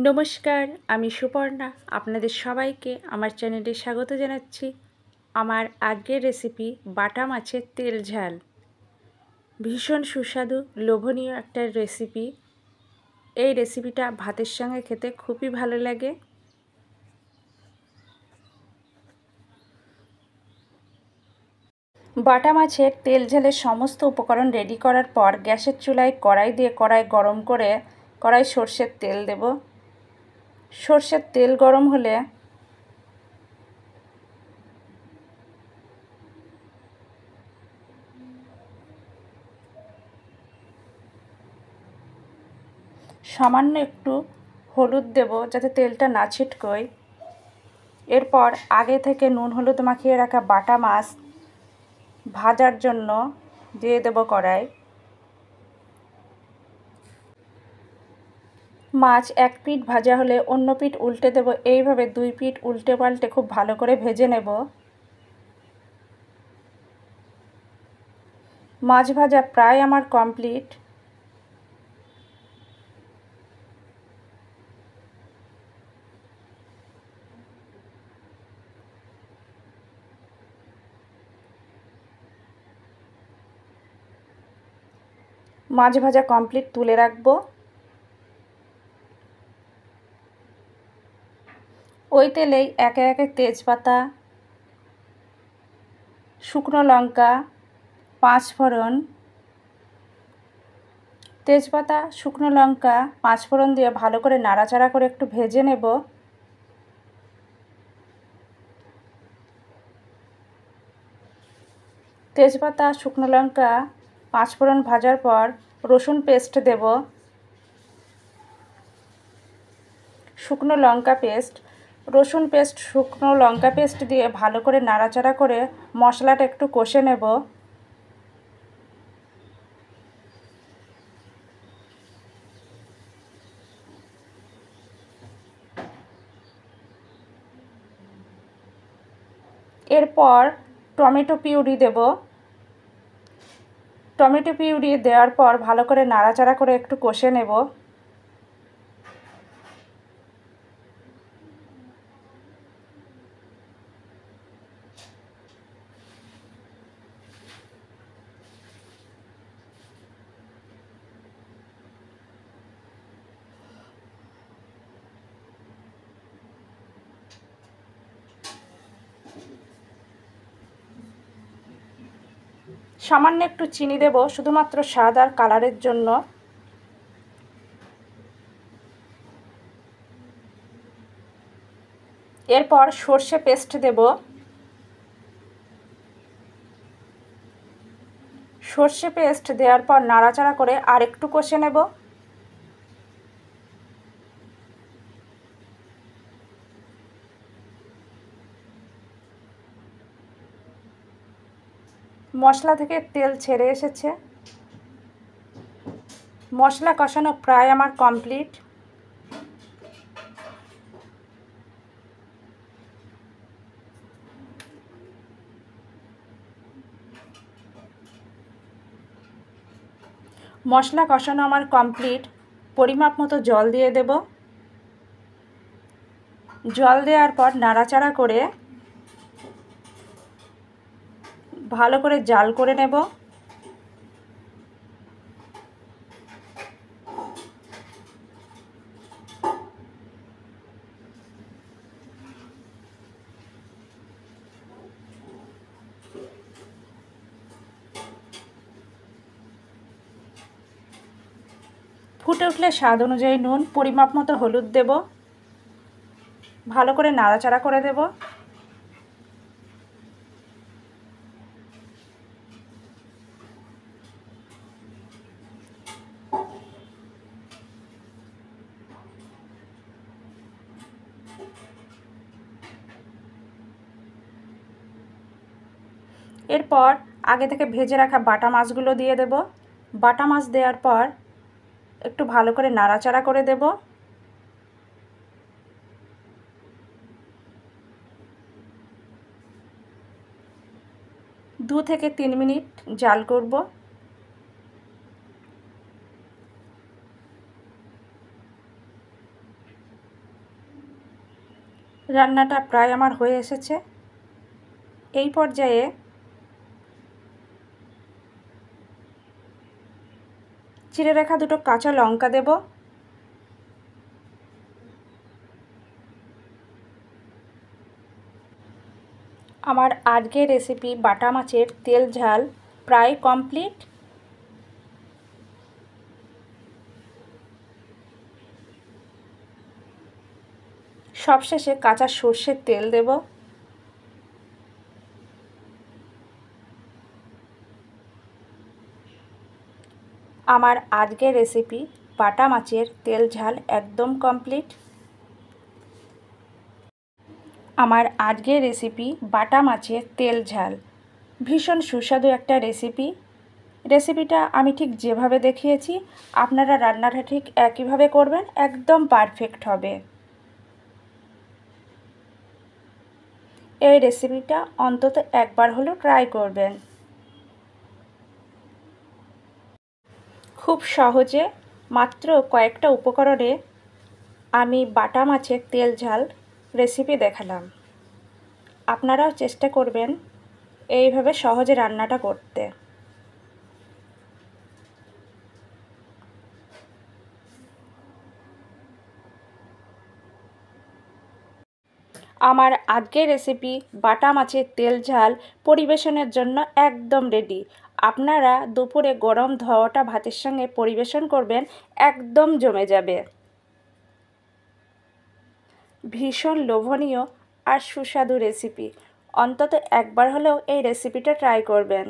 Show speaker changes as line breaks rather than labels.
নমস্কার, আমি সুপর্ণা। আপনাদের সবাইকে আমার চ্যানেলে স্বাগত জানাচ্ছি। আমার আজকের রেসিপি বাটা মাছের তেল ঝাল। ভীষণ সুস্বাদু লোভনীয় একটা রেসিপি। এই রেসিপিটা ভাতের সঙ্গে খেতে খুবই ভালো লাগে। বাটা মাছের তেল ঝালের সমস্ত উপকরণ রেডি করার পর গ্যাসের চুলায় কড়াই দিয়ে কড়াই গরম করে কড়াই সর্ষের তেল দেব। সর্ষের তেল গরম হলে সামান্য একটু হলুদ দেব যাতে তেলটা না ছিটকোয়। এরপর আগে থেকে নুন হলুদ মাখিয়ে রাখা বাটা মাছ ভাজার জন্য দিয়ে দেব কড়াই। মাছ এক পিঠ ভাজা হলে অন্য পিঠ উল্টে দেব। এইভাবে দুই পিঠ উল্টে পাল্টে খুব ভালো করে ভেজে নেব। মাছ ভাজা প্রায় আমার কমপ্লিট। মাছ ভাজা কমপ্লিট, তুলে রাখবো। ওই তেলেই একে একে তেজপাতা, শুকনো লঙ্কা, পাঁচফোড়ন, তেজপাতা, শুকনো লঙ্কা, পাঁচফোড়ন দিয়ে ভালো করে নাড়াচাড়া করে একটু ভেজে নেব। তেজপাতা, শুকনো লঙ্কা, পাঁচফোড়ন ভাজার পর রসুন পেস্ট দেব, শুকনো লঙ্কা পেস্ট, রসুন পেস্ট, শুকনো লঙ্কা পেস্ট দিয়ে ভালো করে নাড়াচাড়া করে মশলাটা একটু কষে নেব। এরপর টমেটো পিউরি দেব। টমেটো পিউরি দেওয়ার পর ভালো করে নাড়াচাড়া করে একটু কষে নেব। সামান্য একটু চিনি দেব শুধুমাত্র স্বাদ আর কালারের জন্য। এরপর সর্ষে পেস্ট দেব। সর্ষে পেস্ট দেওয়ার পর নাড়াচাড়া করে আর একটু কষে নেব। মশলা থেকে তেল ছেড়ে এসেছে। মশলা কষানো প্রায় আমার কমপ্লিট। মশলা কষানো আমার কমপ্লিট। পরিমাপ মতো জল দিয়ে দেব। জল দেওয়ার পর নাড়াচাড়া করে ভালো করে জাল করে নেব। ফুটে উঠলে স্বাদ অনুযায়ী নুন, পরিমাপ মতো হলুদ দেব। ভালো করে নাড়াচাড়া করে দেব। এরপর আগে থেকে ভেজে রাখা বাটা মাছগুলো দিয়ে দেব। বাটা মাছ দেওয়ার পর একটু ভালো করে নাড়াচাড়া করে দেব। 2 থেকে 3 মিনিট জাল করব। রান্নাটা প্রায় আমার হয়ে এসেছে। এই পর্যায়ে চিড়ে রাখা দুটো কাঁচা লঙ্কা দেব। আমার আজকের রেসিপি বাটা মাছের তেল ঝাল প্রায় কমপ্লিট। সবশেষে কাঁচা সর্ষের তেল দেব। আমার আজকের রেসিপি বাটা মাছের তেল ঝাল একদম কমপ্লিট। আমার আজকের রেসিপি বাটা মাছের তেল ঝাল ভীষণ সুস্বাদু একটা রেসিপিটা আমি ঠিক যেভাবে দেখিয়েছি আপনারা রান্নাটা ঠিক একইভাবে করবেন, একদম পারফেক্ট হবে। এই রেসিপিটা অন্তত একবার হলেও ট্রাই করবেন। খুব সহজে মাত্র কয়েকটা উপকরণে আমি বাটা মাছের তেল ঝাল রেসিপি দেখালাম। আপনারাও চেষ্টা করবেন এইভাবে সহজে রান্নাটা করতে। আমার আজকের রেসিপি বাটা মাছের তেল ঝাল পরিবেশনের জন্য একদম রেডি। আপনারা দুপুরে গরম ধোয়াটা ভাতের সঙ্গে পরিবেশন করবেন, একদম জমে যাবে। ভীষণ লোভনীয় আর সুস্বাদু রেসিপি, অন্তত একবার হলেও এই রেসিপিটা ট্রাই করবেন।